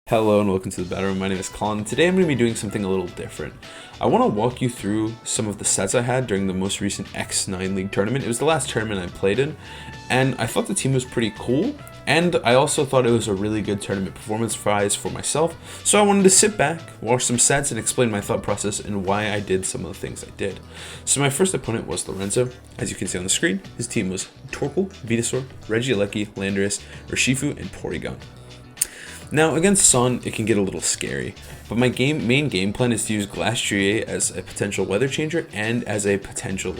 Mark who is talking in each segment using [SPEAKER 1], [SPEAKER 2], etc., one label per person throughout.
[SPEAKER 1] Hello and welcome to the Battle Room. My name is Colin. Today I'm going to be doing something a little different. I want to walk you through some of the sets I had during the most recent X9 League tournament. It was the last tournament I played in, and I thought the team was pretty cool, and I also thought it was a really good tournament performance-wise for myself, so I wanted to sit back, watch some sets, and explain my thought process and why I did some of the things I did. So my first opponent was Lorenzo. As you can see on the screen, his team was Torkoal, Venusaur, Regieleki, Landorus, Urshifu, and Porygon. Now, against Sun, it can get a little scary, but my main game plan is to use Glastrier as a potential weather changer and as a potential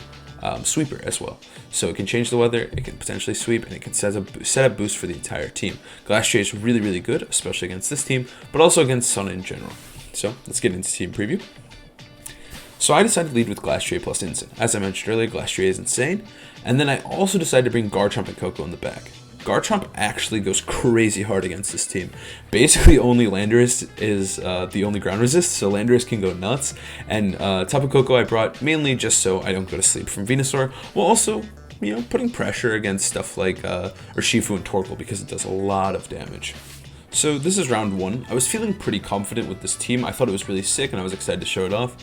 [SPEAKER 1] sweeper as well. So it can change the weather, it can potentially sweep, and it can set up boost for the entire team. Glastrier is really, really good, especially against this team, but also against Sun in general. So let's get into team preview. So I decided to lead with Glastrier plus Instant. As I mentioned earlier, Glastrier is insane, and then I also decided to bring Garchomp and Coco in the back. Garchomp actually goes crazy hard against this team. Basically, only Landorus is the only ground resist, so Landorus can go nuts. And Tapu Koko I brought mainly just so I don't go to sleep from Venusaur, while also, putting pressure against stuff like Urshifu and Torkoal because it does a lot of damage. So this is round one. I was feeling pretty confident with this team. I thought it was really sick and I was excited to show it off.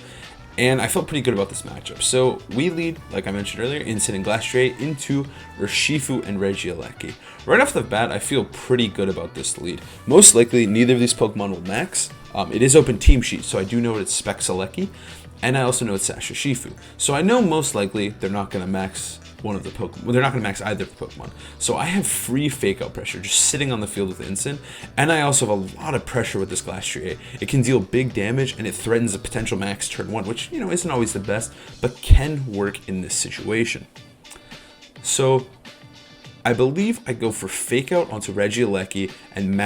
[SPEAKER 1] And I felt pretty good about this matchup. So we lead, like I mentioned earlier, Instant and Glastrier into Urshifu and Regieleki. Right off the bat, I feel pretty good about this lead. Most likely, neither of these Pokemon will max. It is open team sheet, so I do know it's Spexaleki, and I also know it's Sash Urshifu. So I know most likely they're not going to max one of the Pokemon. Well, they're not going to max either of the Pokemon. So I have free Fake Out pressure just sitting on the field with Instant, and I also have a lot of pressure with this Glastrier. It can deal big damage, and it threatens a potential max turn 1, which, isn't always the best, but can work in this situation. So I believe I go for Fake Out onto Regieleki and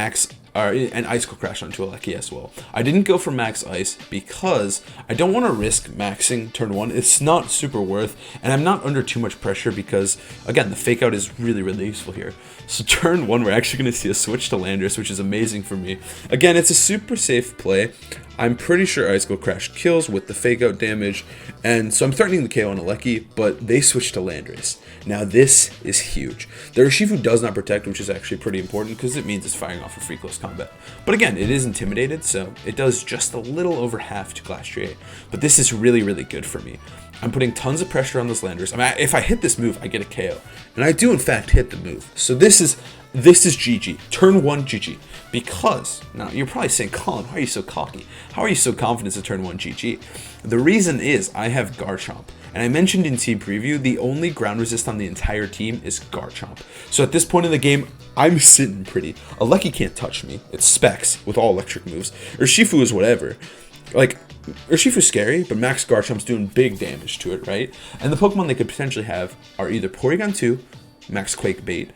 [SPEAKER 1] and Icicle Crash onto Aleki as well. I didn't go for Max Ice because I don't want to risk maxing turn 1. It's not super worth, and I'm not under too much pressure because, again, the Fake Out is really, really useful here. So turn 1, we're actually going to see a switch to Landorus, which is amazing for me. Again, it's a super safe play. I'm pretty sure Icicle Crash kills with the Fake Out damage, and so I'm threatening the KO on Aleki, but they switch to Landorus. Now this is huge. The Urshifu does not protect, which is actually pretty important because it means it's firing off a free close combat. But again, it is intimidated, so it does just a little over half to Glastrier. But this is really, really good for me. I'm putting tons of pressure on this Landorus. I mean, if I hit this move, I get a KO. And I do, in fact, hit the move. So this is GG. Turn 1 GG. Because, now you're probably saying, Colin, why are you so cocky? How are you so confident to turn 1 GG? The reason is I have Garchomp. And I mentioned in team preview, the only ground resist on the entire team is Garchomp. So at this point in the game, I'm sitting pretty. Aleki can't touch me. It's Specs with all electric moves. Urshifu is whatever. Like, Urshifu's scary, but Max Garchomp's doing big damage to it, right? And the Pokemon they could potentially have are either Porygon 2, Max Quake Bait,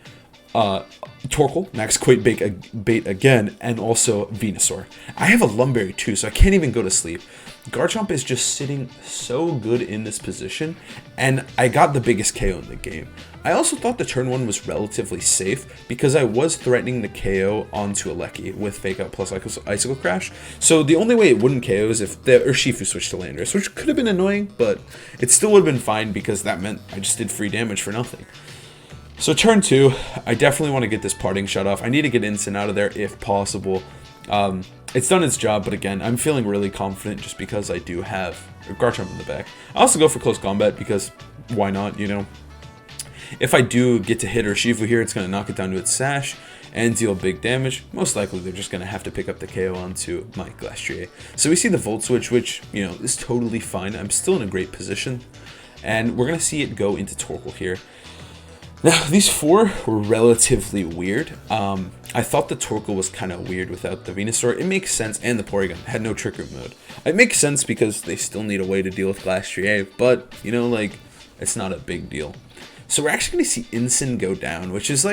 [SPEAKER 1] Torkoal, Max Quake Bait again, and also Venusaur. I have a Lumberry too, so I can't even go to sleep. Garchomp is just sitting so good in this position, and I got the biggest KO in the game. I also thought the turn 1 was relatively safe because I was threatening the KO onto Aleki with Fake Out plus Icicle Crash. So the only way it wouldn't KO is if the Urshifu switched to Landorus, which could have been annoying, but it still would have been fine because that meant I just did free damage for nothing. So turn 2, I definitely want to get this parting shot off. I need to get Instant out of there if possible. It's done its job, but again, I'm feeling really confident just because I do have Garchomp in the back. I also go for close combat because why not, If I do get to hit Urshifu here, it's going to knock it down to its Sash and deal big damage. Most likely, they're just going to have to pick up the KO onto my Glastrier. So we see the Volt Switch, which, is totally fine. I'm still in a great position. And we're going to see it go into Torkoal here. Now, these 4 were relatively weird. I thought the Torkoal was kind of weird without the Venusaur. It makes sense, and the Porygon had no Trick Room mode. It makes sense because they still need a way to deal with Glastrier, but, it's not a big deal. So we're actually going to see Instant go down, which is,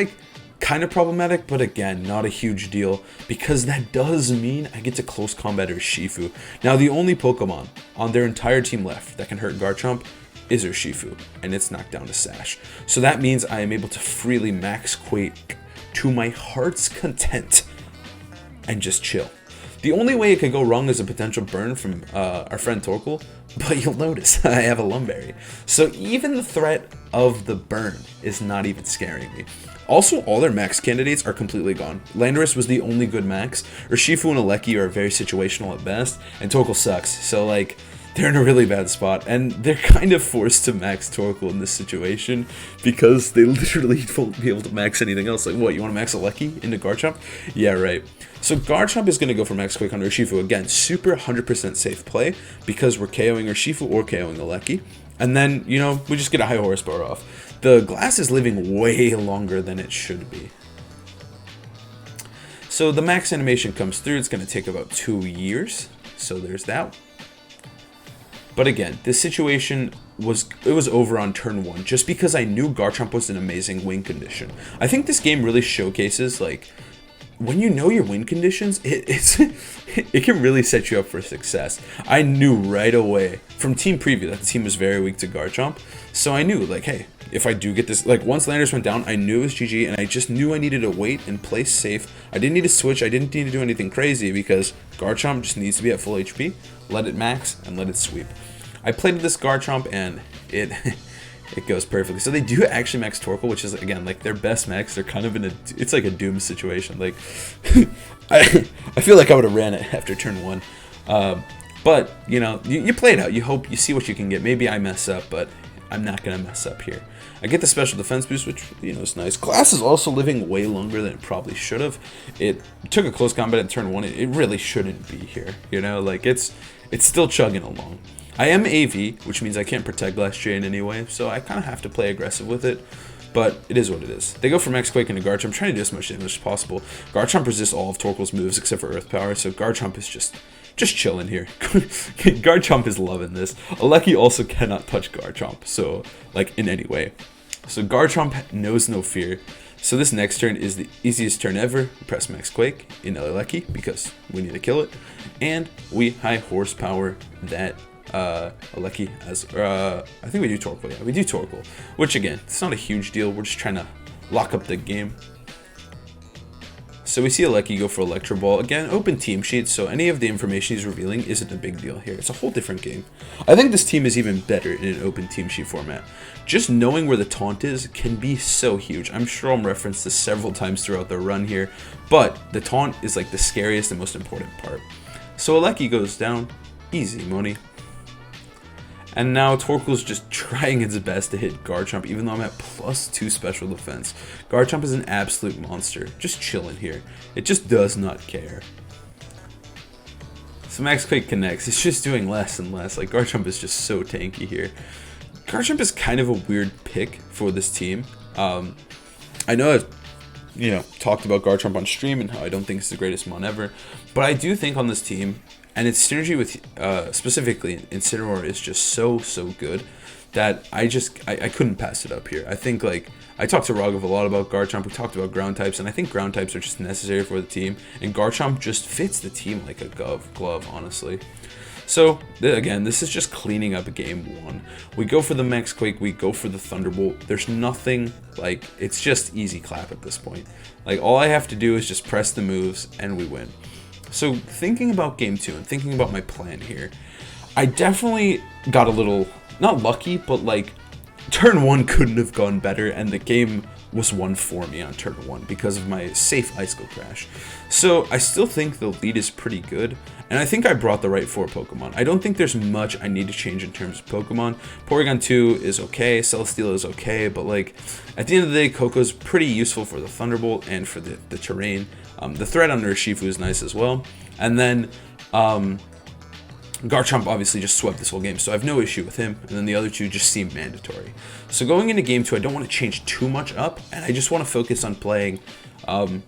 [SPEAKER 1] kind of problematic, but again, not a huge deal, because that does mean I get to close combat Urshifu. Now, the only Pokemon on their entire team left that can hurt Garchomp is Urshifu, and it's knocked down to Sash. So that means I am able to freely Max Quake to my heart's content and just chill. The only way it could go wrong is a potential burn from our friend Torkoal, but you'll notice I have a Lumberry. So even the threat of the burn is not even scaring me. Also, all their max candidates are completely gone. Landorus was the only good max. Urshifu and Alecki are very situational at best, and Torkoal sucks. So, like, they're in a really bad spot, and they're kind of forced to max Torkoal in this situation because they literally won't be able to max anything else. Like, what, you want to max Alecki into Garchomp? Yeah, right. So Garchomp is going to go for Max Quake on Urshifu. Again, super 100% safe play because we're KOing Urshifu or KOing Alecki. And then, you know, we just get a high horsepower off. The glass is living way longer than it should be. So the max animation comes through. It's going to take about 2 years. So there's that. But again, this situation was over on turn 1 just because I knew Garchomp was in amazing win condition. I think this game really showcases, like, when you know your win conditions, it can really set you up for success. I knew right away from team preview that the team was very weak to Garchomp, so I knew, like, hey, if I do get this, like, once Landorus went down, I knew it was GG, and I just knew I needed to wait and play safe. I didn't need to switch, I didn't need to do anything crazy because Garchomp just needs to be at full HP, let it max, and let it sweep. I played with this Garchomp, and it goes perfectly. So they do actually max Torkoal, which is, again, like, their best max. They're kind of in it's like a doom situation. Like, I feel like I would have ran it after turn 1. But, you know, you play it out. You hope, you see what you can get. Maybe I mess up, but I'm not going to mess up here. I get the special defense boost, which, you know, is nice. Glass is also living way longer than it probably should have. It took a close combat in turn 1. It really shouldn't be here, you know? Like, it's still chugging along. I am AV, which means I can't protect Glass J in any way, so I kind of have to play aggressive with it. But it is what it is. They go for Max Quake into Garchomp, trying to do as much damage as possible. Garchomp resists all of Torkoal's moves except for Earth Power, so Garchomp is just chilling here. Garchomp is loving this. Alecki also cannot touch Garchomp, so, like, in any way. So Garchomp knows no fear. So this next turn is the easiest turn ever. We press Max Quake in Alecki because we need to kill it. And we high horsepower that Alecki as, I think we do Torkoal, yeah, we do Torkoal, which again, it's not a huge deal, we're just trying to lock up the game. So we see Alecki go for Electro Ball, again, open team sheet, so any of the information he's revealing isn't a big deal here, it's a whole different game. I think this team is even better in an open team sheet format. Just knowing where the taunt is can be so huge. I'm sure I'll reference this several times throughout the run here, but the taunt is like the scariest and most important part. So Alecki goes down, easy money. And now Torkoal's just trying its best to hit Garchomp, even though I'm at +2 special defense. Garchomp is an absolute monster, just chilling here. It just does not care. So Max Quake connects, it's just doing less and less. Like, Garchomp is just so tanky here. Garchomp is kind of a weird pick for this team. I know I've, you know, talked about Garchomp on stream and how I don't think it's the greatest mon ever, but I do think on this team, and its synergy with, specifically Incineroar is just so good that I couldn't pass it up here. I think, like, I talked to Raghav a lot about Garchomp, we talked about ground types, and I think ground types are just necessary for the team, and Garchomp just fits the team like a glove, honestly. So, again, this is just cleaning up game 1. We go for the Max Quake, we go for the Thunderbolt. There's nothing, like, it's just easy clap at this point. Like, all I have to do is just press the moves, and we win. So, thinking about game 2 and thinking about my plan here, I definitely got a little, not lucky, but, like, turn 1 couldn't have gone better, and the game was won for me on turn 1 because of my safe Ice Skull Crash. So I still think the lead is pretty good, and I think I brought the right 4 Pokemon. I don't think there's much I need to change in terms of Pokemon. Porygon 2 is okay, Celesteela is okay, but, like, at the end of the day, Koko's pretty useful for the Thunderbolt and for the terrain. The threat on Urshifu is nice as well, and then Garchomp obviously just swept this whole game, so I have no issue with him, and then the other 2 just seem mandatory. So going into game 2, I don't want to change too much up, and I just want to focus on playing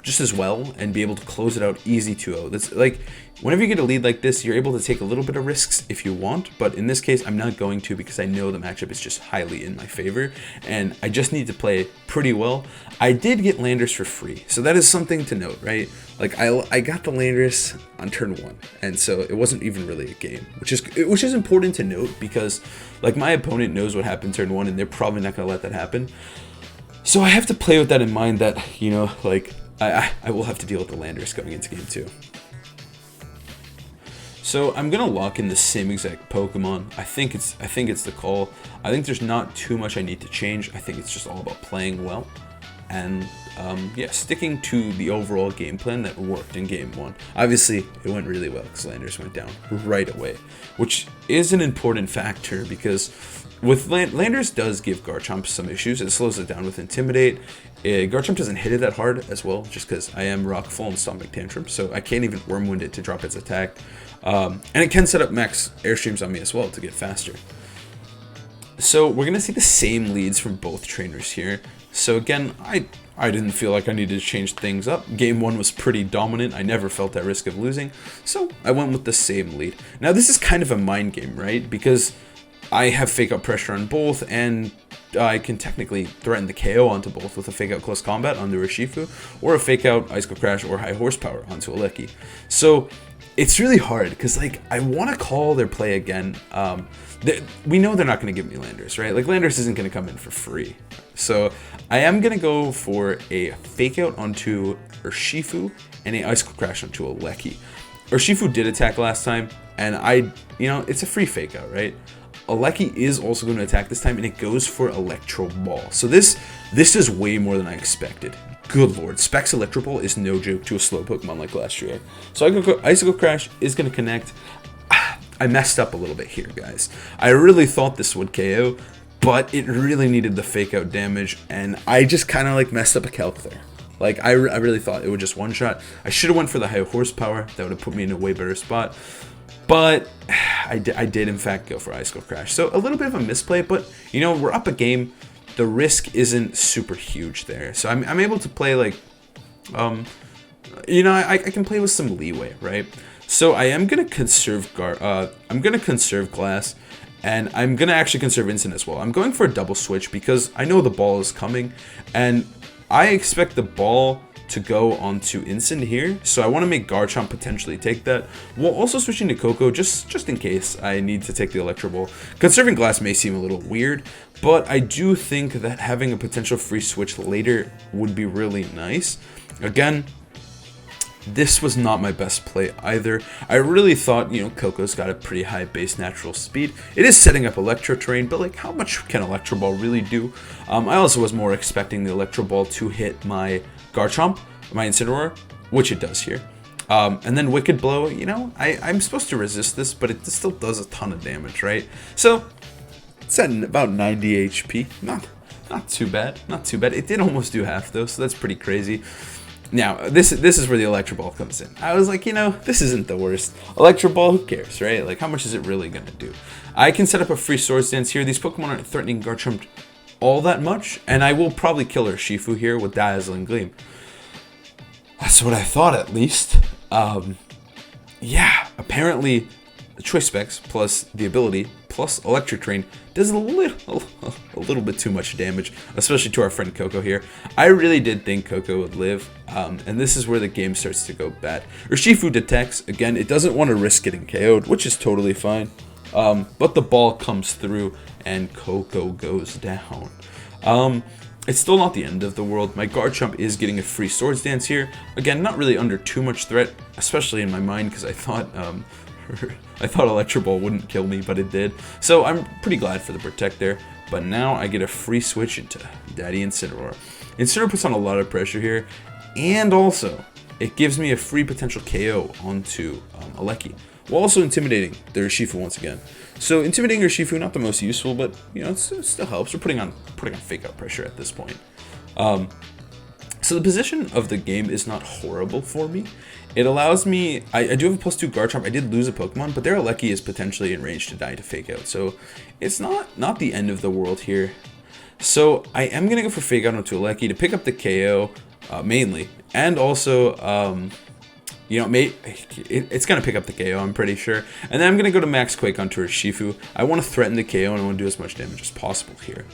[SPEAKER 1] just as well and be able to close it out easy 2-0. That's, like, whenever you get a lead like this, you're able to take a little bit of risks if you want, but in this case, I'm not going to because I know the matchup is just highly in my favor, and I just need to play pretty well. I did get Landorus for free, so that is something to note, right? Like, I got the Landorus on turn 1, and so it wasn't even really a game, which is important to note because, like, my opponent knows what happened turn 1, and they're probably not going to let that happen. So I have to play with that in mind that, you know, like, I will have to deal with the Landorus going into game 2. So I'm gonna lock in the same exact Pokemon. I think it's the call. I think there's not too much I need to change. I think it's just all about playing well. and yeah, sticking to the overall game plan that worked in game 1. Obviously, it went really well because Landorus went down right away, which is an important factor because with Landorus does give Garchomp some issues. It slows it down with Intimidate. Garchomp doesn't hit it that hard as well, just because I am Rock Full and Stomach Tantrum, so I can't even Wormwound it to drop its attack. And it can set up max Airstreams on me as well to get faster. So we're going to see the same leads from both trainers here. So again, I didn't feel like I needed to change things up. Game 1 was pretty dominant. I never felt at risk of losing, so I went with the same lead. Now this is kind of a mind game, right? Because I have Fake Out Pressure on both, and I can technically threaten the KO onto both with a Fake Out Close Combat onto Urshifu, or a Fake Out Icicle Crash or High Horsepower onto Aleki. So it's really hard, because like I want to call their play again. We know they're not going to give me Landorus, right? Like Landorus isn't going to come in for free. So I am going to go for a Fake Out onto Urshifu and a Icicle Crash onto Aleki. Urshifu did attack last time, and it's a free Fake Out, right? Aleki is also going to attack this time, and it goes for Electro Ball. So this is way more than I expected. Good lord, Specs Electro Ball is no joke to a slow Pokemon like last year. So Icicle Crash is going to connect. I messed up a little bit here, guys. I really thought this would KO, but it really needed the Fake Out damage, and I just kind of like messed up a calc there. Like, I really thought it would just one-shot. I should have went for the High Horsepower. That would have put me in a way better spot. But I did in fact go for Icicle Crash. So a little bit of a misplay, but we're up a game. The risk isn't super huge there. So I'm able to play like, I can play with some leeway, right? So I am gonna conserve Glass, and I'm gonna actually conserve Instant as well. I'm going for a double switch because I know the ball is coming, and I expect the ball to go onto Instant here, so I want to make Garchomp potentially take that, while also switching to Coco just in case I need to take the Electro Ball. Conserving Glass may seem a little weird, but I do think that having a potential free switch later would be really nice. Again, this was not my best play either. I really thought, Coco's got a pretty high base natural speed. It is setting up Electro Terrain, but like, how much can Electro Ball really do? I also was more expecting the Electro Ball to hit my Garchomp, my Incineroar, which it does here. And then Wicked Blow, I'm supposed to resist this, but it still does a ton of damage, right? So, it's at about 90 HP. Not too bad, not too bad. It did almost do half though, so that's pretty crazy. Now, this is where the Electro Ball comes in. I was like, this isn't the worst. Electro Ball, who cares, right? Like, how much is it really going to do? I can set up a free Swords Dance here. These Pokemon aren't threatening Garchomp all that much, and I will probably kill Urshifu here with Dazzling Gleam. That's what I thought, at least. Yeah, apparently the Choice Specs plus the ability plus Electric Terrain does a little bit too much damage, especially to our friend Coco here. I really did think Coco would live, and this is where the game starts to go bad. Urshifu detects. Again, it doesn't want to risk getting KO'd, which is totally fine. But the ball comes through, and Coco goes down. It's still not the end of the world. My Garchomp is getting a free Swords Dance here. Again, not really under too much threat, especially in my mind, because I thought Electro Ball wouldn't kill me, but it did. So I'm pretty glad for the Protect there. But now I get a free switch into Daddy Incineroar. Incineroar puts on a lot of pressure here, and also it gives me a free potential KO onto Aleki, while also intimidating the Urshifu once again. So intimidating Urshifu, not the most useful, but it still helps. We're putting on Fake Out pressure at this point. So the position of the game is not horrible for me. It allows me, I do have a +2 Garchomp. I did lose a Pokemon, but their Aleki is potentially in range to die to Fake Out. So it's not the end of the world here. So I am going to go for Fake Out onto Aleki to pick up the KO, mainly. And also, it's going to pick up the KO, I'm pretty sure. And then I'm going to go to Max Quake onto Urshifu. I want to threaten the KO, and I want to do as much damage as possible here.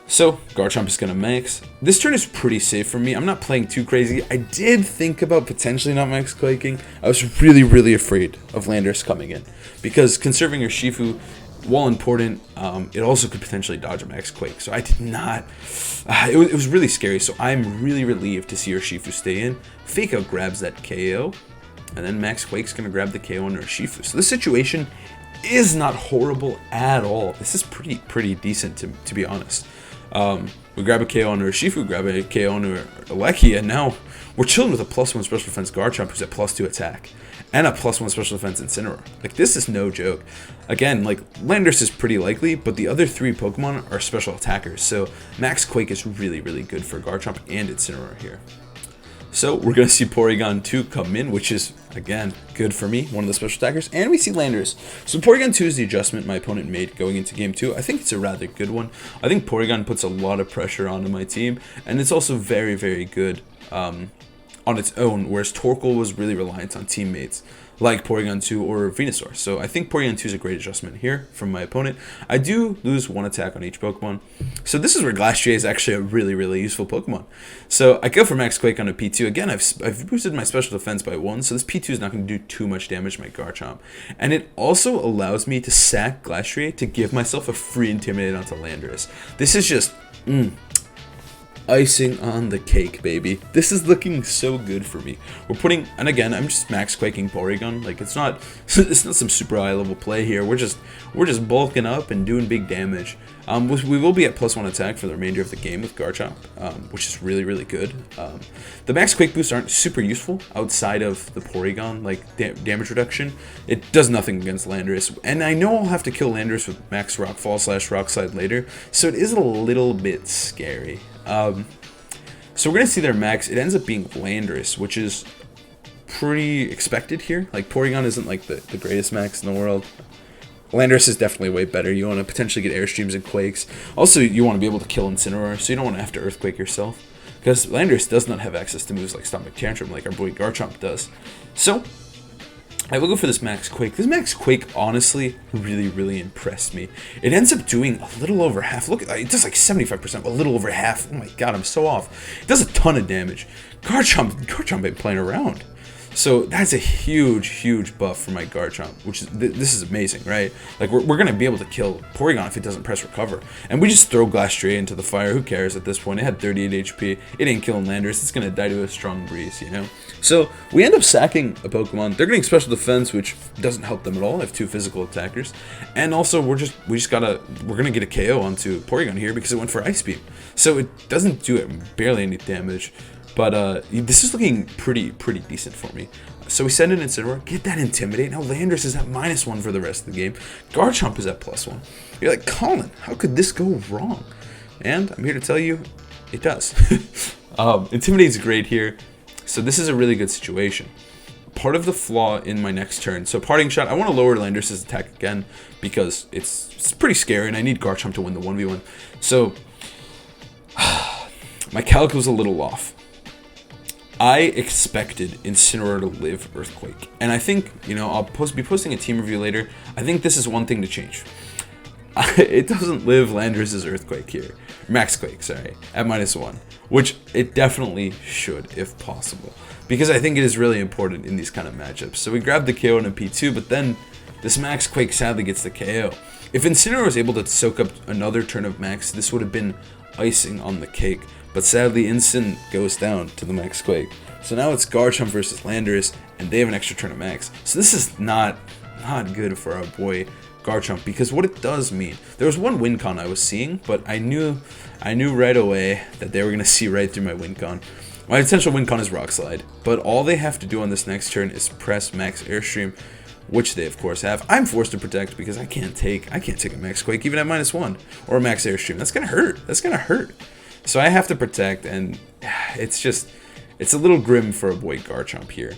[SPEAKER 1] So, Garchomp is going to max. This turn is pretty safe for me. I'm not playing too crazy. I did think about potentially not Max Quaking. I was really, really afraid of Landorus coming in, because conserving Urshifu, while important, it also could potentially dodge a Max Quake. So I did not... it was really scary, so I'm really relieved to see Urshifu stay in. Fake Out grabs that KO, and then Max Quake's going to grab the KO on Urshifu. So this situation is not horrible at all. This is pretty decent, to be honest. We grab a KO onto Urshifu, grab a KO onto Aleki, and now we're chilling with a +1 special defense Garchomp who's at +2 attack. And a +1 special defense Incineroar. Like, this is no joke. Again, like, Landorus is pretty likely, but the other 3 Pokemon are special attackers. So Max Quake is really, really good for Garchomp and Incineroar here. So we're going to see Porygon 2 come in, which is, again, good for me, one of the special attackers. And we see Landorus. So Porygon 2 is the adjustment my opponent made going into Game 2. I think it's a rather good one. I think Porygon puts a lot of pressure onto my team, and it's also very, very good on its own, whereas Torkoal was really reliant on teammates like Porygon 2 or Venusaur. So I think Porygon 2 is a great adjustment here from my opponent. I do lose 1 attack on each Pokemon. So this is where Glastrier is actually a really, really useful Pokemon. So I go for Max Quake on a P2. Again, I've boosted my special defense by 1, so this P2 is not going to do too much damage to my Garchomp. And it also allows me to sack Glastrier to give myself a free Intimidate onto Landorus. This is just... icing on the cake, baby. This is looking so good for me. We're putting, and again, I'm just max quaking Porygon. Like, it's not some super high level play here. We're just bulking up and doing big damage. We will be at +1 attack for the remainder of the game with Garchomp, which is really, really good. The max quake boosts aren't super useful outside of the Porygon, like damage reduction. It does nothing against Landorus, and I know I'll have to kill Landorus with max Rockfall / Rock Slide later, so it is a little bit scary. So we're going to see their max. It ends up being Landorus, which is pretty expected here. Like, Porygon isn't like the greatest max in the world. Landorus is definitely way better. You want to potentially get Airstreams and Quakes. Also, you want to be able to kill Incineroar, so you don't want to have to Earthquake yourself. Because Landorus does not have access to moves like Stomach Tantrum like our boy Garchomp does. So, I will go for this Max Quake. This Max Quake, honestly, really, really impressed me. It ends up doing a little over half. Look, it does like 75%, a little over half. Oh my god, I'm so off. It does a ton of damage. Garchomp ain't playing around. So that's a huge, huge buff for my Garchomp, which is, this is amazing, right? Like, we're going to be able to kill Porygon if it doesn't press recover. And we just throw Glastrier into the fire. Who cares at this point? It had 38 HP. It ain't killing Landorus. It's going to die to a strong breeze, you know? So we end up sacking a Pokemon. They're getting special defense, which doesn't help them at all. I have 2 physical attackers. And also, we're going to get a KO onto Porygon here because it went for Ice Beam. So it doesn't do it barely any damage. But this is looking pretty decent for me. So we send in Incineroar, get that Intimidate. Now Landorus is at -1 for the rest of the game. Garchomp is at +1. You're like, Colin, how could this go wrong? And I'm here to tell you, it does. Intimidate is great here. So this is a really good situation. Part of the flaw in my next turn, so Parting Shot, I want to lower Landorus' attack again because it's pretty scary and I need Garchomp to win the 1v1. So my calc was a little off. I expected Incineroar to live Earthquake, and I think, you know, I'll be posting a team review later. I think this is one thing to change. It doesn't live Landorus' Earthquake here, Max Quake, sorry, at -1, which it definitely should if possible, because I think it is really important in these kind of matchups. So we grab the KO on a P2, but then this Max Quake sadly gets the KO. If Incineroar was able to soak up another turn of Max, this would have been icing on the cake. But sadly, Incin goes down to the Max Quake. So now it's Garchomp versus Landorus, and they have an extra turn of Max. So this is not good for our boy Garchomp, because what it does mean, there was one win con I was seeing, but I knew right away that they were going to see right through my win con. My potential win con is Rock Slide, but all they have to do on this next turn is press Max Airstream, which they of course have. I'm forced to protect because I can't take a Max Quake even at -1 or a Max Airstream. That's gonna hurt. So I have to protect, and it's a little grim for a boy Garchomp here.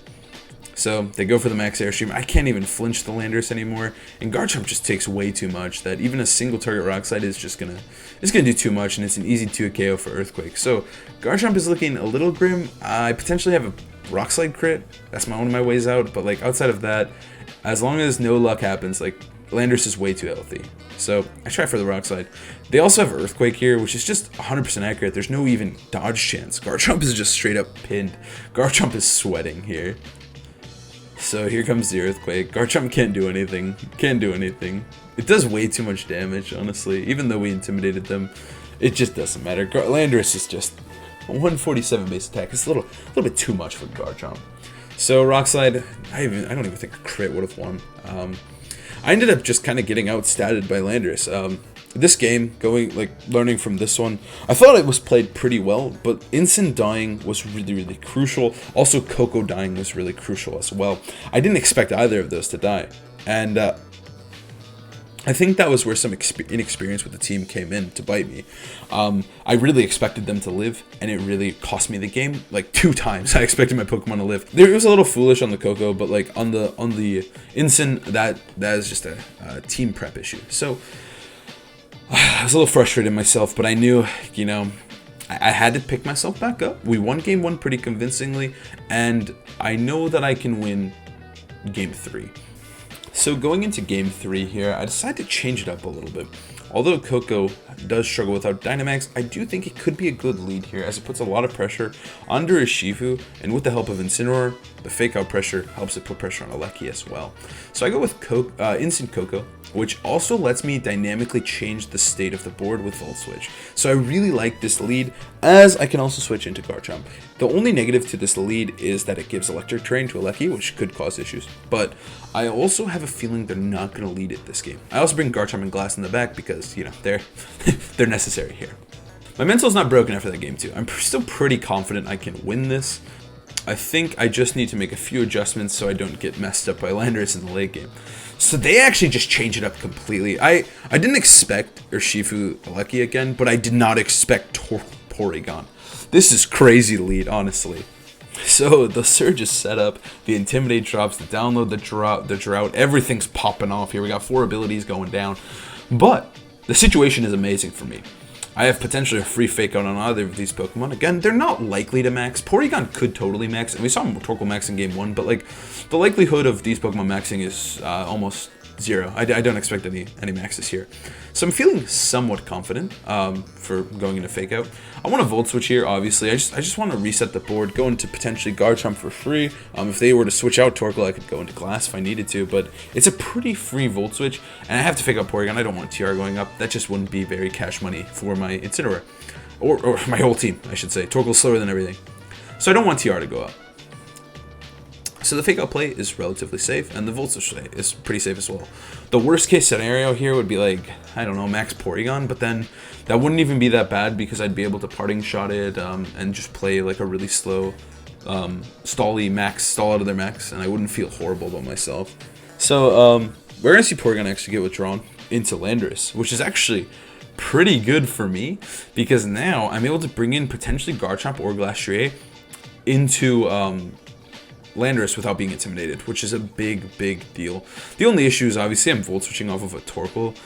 [SPEAKER 1] So they go for the Max Airstream. I can't even flinch the Landorus anymore, and Garchomp just takes way too much that even a single target Rock Slide is just gonna do too much, and it's an easy 2 KO for Earthquake. So Garchomp is looking a little grim. I potentially have a Rock Slide crit. That's one of my ways out, but like outside of that, as long as no luck happens, like Landorus is way too healthy. So I try for the Rock Slide. They also have Earthquake here, which is just 100% accurate. There's no even dodge chance. Garchomp is just straight up pinned. Garchomp is sweating here. So here comes the Earthquake. Garchomp can't do anything. It does way too much damage, honestly. Even though we intimidated them, it just doesn't matter. Landorus is just 147 base attack. It's a little bit too much for Garchomp. So Rock Slide, I don't even think a crit would have won. I ended up just kind of getting outstatted by Landorus. this game, learning from this one, I thought it was played pretty well, but Incin dying was really, really crucial. Also, Coco dying was really crucial as well. I didn't expect either of those to die, and I think that was where some inexperience with the team came in to bite me. I really expected them to live, and it really cost me the game like 2 times. I expected my Pokemon to live. It was a little foolish on the Coco, but like on the Incin, that is just a team prep issue. So I was a little frustrated myself, but I knew, you know, I had to pick myself back up. We won game 1 pretty convincingly, and I know that I can win game 3. So going into game 3 here, I decided to change it up a little bit. Although Coco does struggle without Dynamax, I do think it could be a good lead here, as it puts a lot of pressure onto Urshifu, and with the help of Incineroar, the fake out pressure helps it put pressure on Alecki as well. So I go with Incin Coco, which also lets me dynamically change the state of the board with Volt Switch. So I really like this lead, as I can also switch into Garchomp. The only negative to this lead is that it gives Electric Terrain to Alecki, which could cause issues, but I also have a feeling they're not going to lead it this game. I also bring Garchomp and Glass in the back because, you know, they're they're necessary here. My mental's not broken after that game too. I'm still pretty confident I can win this. I think I just need to make a few adjustments so I don't get messed up by Landorus in the late game. So they actually just change it up completely. I didn't expect Urshifu Alecki again, but I did not expect Porygon. This is crazy lead, honestly. So the Surge is set up, the Intimidate drops, the Download, the Drought, everything's popping off here. We got 4 abilities going down, but the situation is amazing for me. I have potentially a free fake out on either of these Pokemon. Again, they're not likely to max. Porygon could totally max, and we saw Torkoal max in game 1, but like the likelihood of these Pokemon maxing is almost 0. I don't expect any maxes here. So I'm feeling somewhat confident for going into fake out. I want to Volt Switch here, obviously. I just want to reset the board, go into potentially Garchomp for free. If they were to switch out Torkoal, I could go into Glass if I needed to, but it's a pretty free Volt Switch, and I have to fake out Porygon. I don't want TR going up. That just wouldn't be very cash money for my Incineroar. Or my whole team, I should say. Torkoal's slower than everything. So I don't want TR to go up. So the fake out play is relatively safe, and the Volt Switch play is pretty safe as well. The worst case scenario here would be like, I don't know, max Porygon, but then that wouldn't even be that bad because I'd be able to parting shot it and just play like a really slow stall out of their max, and I wouldn't feel horrible about myself. So we're going to see Porygon actually get withdrawn into Landorus, which is actually pretty good for me because now I'm able to bring in potentially Garchomp or Glastrier into Landorus without being intimidated, which is a big deal. The only issue is obviously I'm Volt Switching off of a Torkoal,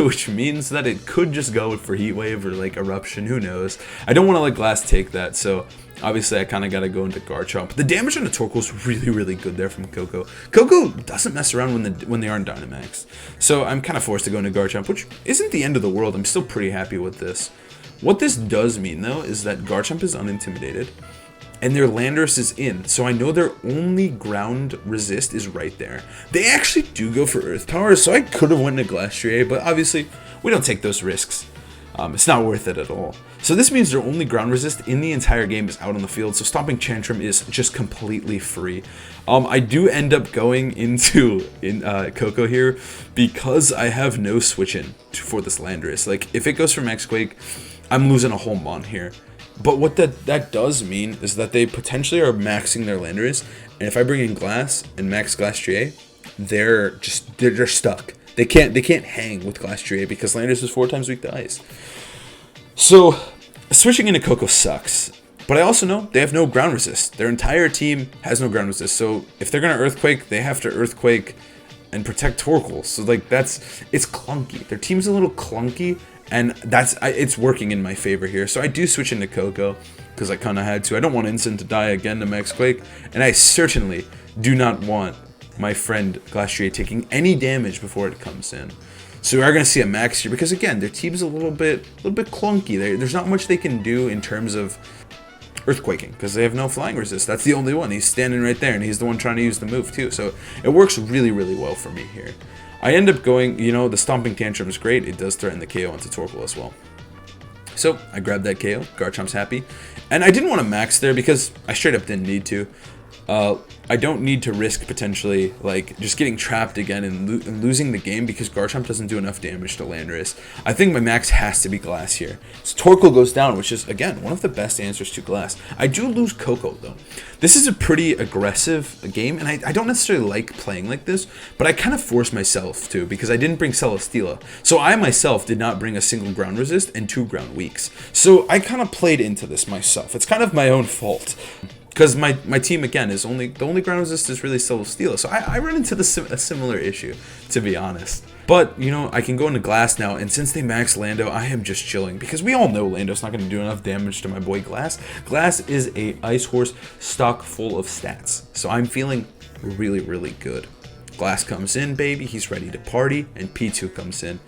[SPEAKER 1] which means that it could just go for Heat Wave or like Eruption, who knows. I don't want to let Glass take that, so obviously I kind of got to go into Garchomp. The damage on the Torkoal is really good there from Coco. Coco doesn't mess around when they aren't Dynamax, so I'm kind of forced to go into Garchomp, which isn't the end of the world. I'm still pretty happy with this. What this does mean, though, is that Garchomp is unintimidated, and their Landorus is in, so I know their only ground resist is right there. They actually do go for Earth Power, so I could have went to Glastrier, but obviously we don't take those risks. It's not worth it at all. So this means their only ground resist in the entire game is out on the field, so stopping Tantrum is just completely free. I do end up going into Coco here because I have no switch in for this Landorus. Like, if it goes for Max Quake, I'm losing a whole mon here. But what that does mean is that they potentially are maxing their Landorus, and if I bring in Glass and max Glastrier, they're stuck. They can't hang with Glastrier because Landorus is 4 times weak to ice. So switching into Coco sucks. But I also know they have no ground resist. Their entire team has no ground resist. So if they're gonna Earthquake, they have to Earthquake and protect Torkoal. So like it's clunky. Their team's a little clunky. And it's working in my favor here. So I do switch into Coco because I kind of had to. I don't want Incin to die again to Max Quake. And I certainly do not want my friend Glastrier taking any damage before it comes in. So we are going to see a max here because, again, their team's a little bit clunky. There's not much they can do in terms of Earthquaking because they have no flying resist. That's the only one. He's standing right there, and he's the one trying to use the move too. So it works really well for me here. I end up going, the Stomping Tantrum is great. It does threaten the KO onto Torkoal as well. So I grabbed that KO. Garchomp's happy. And I didn't want to max there because I straight up didn't need to. I don't need to risk potentially like just getting trapped again and losing the game because Garchomp doesn't do enough damage to Landorus. I think my max has to be Glass here. So Torkoal goes down, which is again one of the best answers to Glass. I do lose Coco though. This is a pretty aggressive game, and I don't necessarily like playing like this, but I kind of force myself to because I didn't bring Celesteela. So I myself did not bring a single ground resist and 2 ground weaks. So I kind of played into this myself. It's kind of my own fault. Because my team, again, is the only ground resist is really Celesteela. So I run into a similar issue, to be honest. But, you know, I can go into Glass now, and since they max Lando, I am just chilling. Because we all know Lando's not going to do enough damage to my boy Glass. Glass is a Ice Horse stock full of stats. So I'm feeling really, really good. Glass comes in, baby. He's ready to party, and P2 comes in.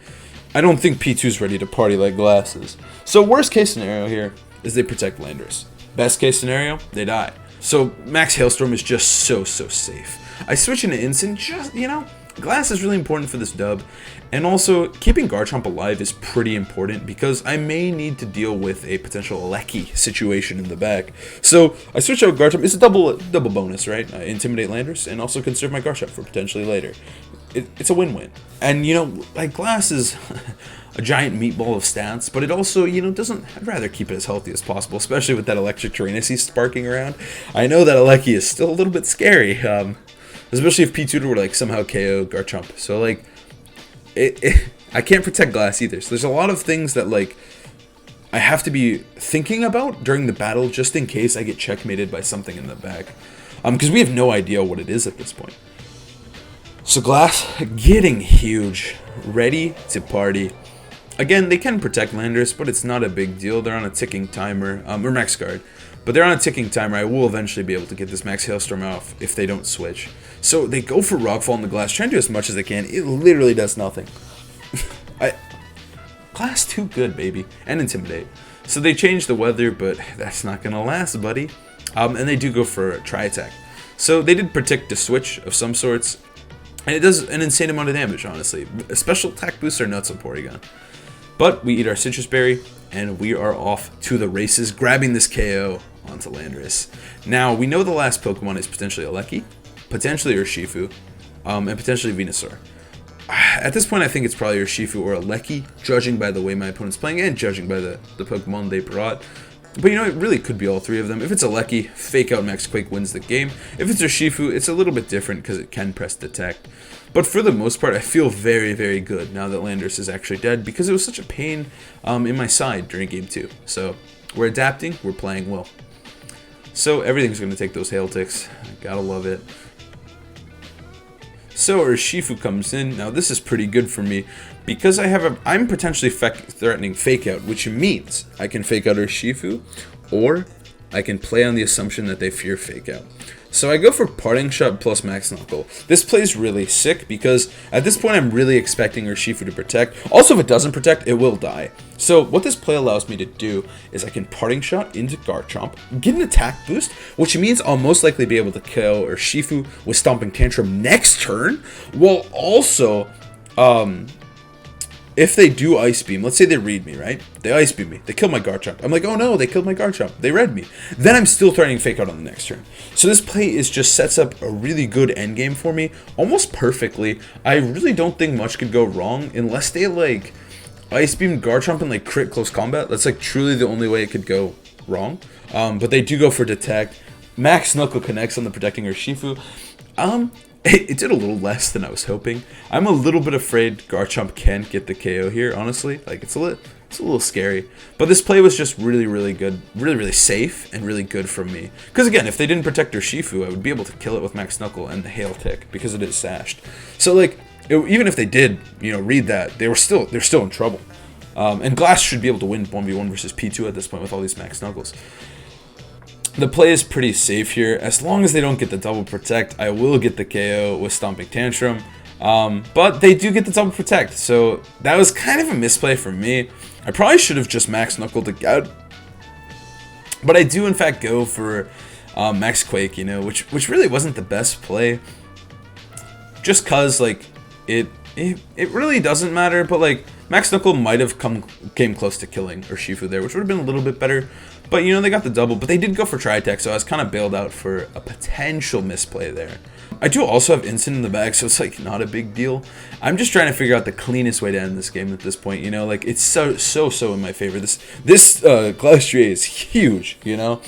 [SPEAKER 1] I don't think P2's ready to party like Glass is. So worst case scenario here is they protect Landorus. Best case scenario, they die. So Max Hailstorm is just so safe. I switch into Instant, just, you know, Glass is really important for this dub. And also, keeping Garchomp alive is pretty important because I may need to deal with a potential Lecky situation in the back. So I switch out Garchomp. It's a double bonus, right? Intimidate Landorus and also conserve my Garchomp for potentially later. It's a win-win. And, you know, like Glass is a giant meatball of stats, but it also, you know, I'd rather keep it as healthy as possible, especially with that electric terrain I see sparking around. I know that Lecky is still a little bit scary, especially if P2 were like somehow KO Garchomp. So like, I can't protect Glass either. So there's a lot of things that like I have to be thinking about during the battle just in case I get checkmated by something in the back, because we have no idea what it is at this point. So Glass getting huge, ready to party. Again, they can protect Landorus, but it's not a big deal. They're on a ticking timer, or max guard. But they're on a ticking timer. I will eventually be able to get this Max Hailstorm off if they don't switch. So they go for Rockfall in the Glass, trying to do as much as they can. It literally does nothing. Glass too good, baby. And Intimidate. So they change the weather, but that's not going to last, buddy. And they do go for a Tri-Attack. So they did predict a switch of some sorts. And it does an insane amount of damage, honestly. Special attack boosts are nuts on Porygon. But we eat our Citrus Berry, and we are off to the races, grabbing this KO onto Landorus. Now, we know the last Pokemon is potentially a Lecky, potentially Urshifu, and potentially Venusaur. At this point, I think it's probably Urshifu or a Lecky, judging by the way my opponent's playing and judging by the Pokemon they brought. But you know, it really could be all three of them. If it's a Lecky, Fake Out Max Quake wins the game. If it's Urshifu, it's a little bit different because it can press Detect. But for the most part, I feel very, very good now that Landorus is actually dead because it was such a pain in my side during Game 2. So we're adapting, we're playing well. So everything's going to take those Hail Ticks. Gotta love it. So Urshifu comes in. Now this is pretty good for me because I'm potentially threatening Fake Out, which means I can Fake Out Urshifu, or I can play on the assumption that they fear Fake Out. So I go for Parting Shot plus Max Knuckle. This play's really sick because at this point I'm really expecting Urshifu to protect. Also, if it doesn't protect, it will die. So what this play allows me to do is I can Parting Shot into Garchomp, get an attack boost, which means I'll most likely be able to kill Urshifu with Stomping Tantrum next turn, while also, if they do Ice Beam, let's say they read me, right? They Ice Beam me. They kill my Garchomp. I'm like, oh no, they killed my Garchomp. They read me. Then I'm still threatening Fake Out on the next turn. So this play just sets up a really good endgame for me, almost perfectly. I really don't think much could go wrong unless they like Ice Beam Garchomp and like crit close combat. That's like truly the only way it could go wrong. But they do go for Detect. Max Knuckle connects on the protecting Urshifu. It did a little less than I was hoping. I'm a little bit afraid Garchomp can't get the KO here, honestly. Like, it's a little scary. But this play was just really, really good. Really, really safe and really good from me. Because, again, if they didn't protect Urshifu, I would be able to kill it with Max Knuckle and the Hail Tick because it is sashed. So, like, even if they did, you know, read that, they're still in trouble. And Glass should be able to win 1v1 versus P2 at this point with all these Max Knuckles. The play is pretty safe here. As long as they don't get the double protect, I will get the KO with Stomping Tantrum. But they do get the double protect, so that was kind of a misplay for me. I probably should have just Max Knuckled it out. But I do in fact go for Max Quake, you know, which really wasn't the best play. Just cause like it really doesn't matter, but like Max Knuckle might have came close to killing Urshifu there, which would have been a little bit better. But, you know, they got the double. But they did go for Tri-Attack, so I was kind of bailed out for a potential misplay there. I do also have Instant in the bag, so it's, like, not a big deal. I'm just trying to figure out the cleanest way to end this game at this point, you know? Like, it's so in my favor. This Glastrier is huge, you know?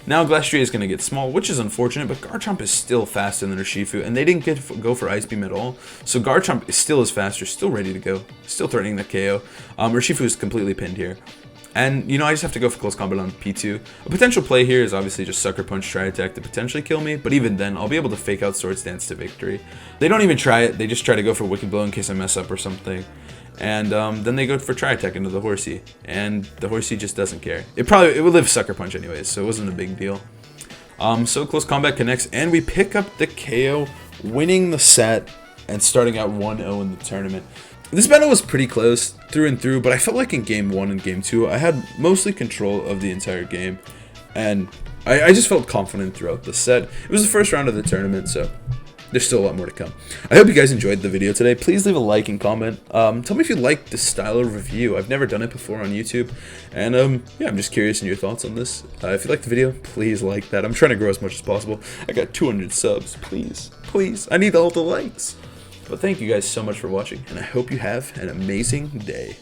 [SPEAKER 1] Now Glastrier is going to get small, which is unfortunate, but Garchomp is still faster than Urshifu, and they didn't go for Ice Beam at all. So Garchomp is still faster, still ready to go, still threatening the KO. Urshifu is completely pinned here. And, you know, I just have to go for close combat on P2. A potential play here is obviously just Sucker Punch, Tri-Attack to potentially kill me, but even then, I'll be able to fake out Swords Dance to victory. They don't even try it, they just try to go for Wicked Blow in case I mess up or something. And then they go for Tri-Attack into the Horsey, and the Horsey just doesn't care. It would live Sucker Punch anyways, so it wasn't a big deal. So close combat connects, and we pick up the KO, winning the set, and starting out 1-0 in the tournament. This battle was pretty close, through and through, but I felt like in Game 1 and Game 2, I had mostly control of the entire game, and I just felt confident throughout the set. It was the first round of the tournament, so there's still a lot more to come. I hope you guys enjoyed the video today. Please leave a like and comment. Tell me if you like this style of review. I've never done it before on YouTube. And yeah, I'm just curious in your thoughts on this. If you liked the video, please like that. I'm trying to grow as much as possible. I got 200 subs. Please, please. I need all the likes. But thank you guys so much for watching. And I hope you have an amazing day.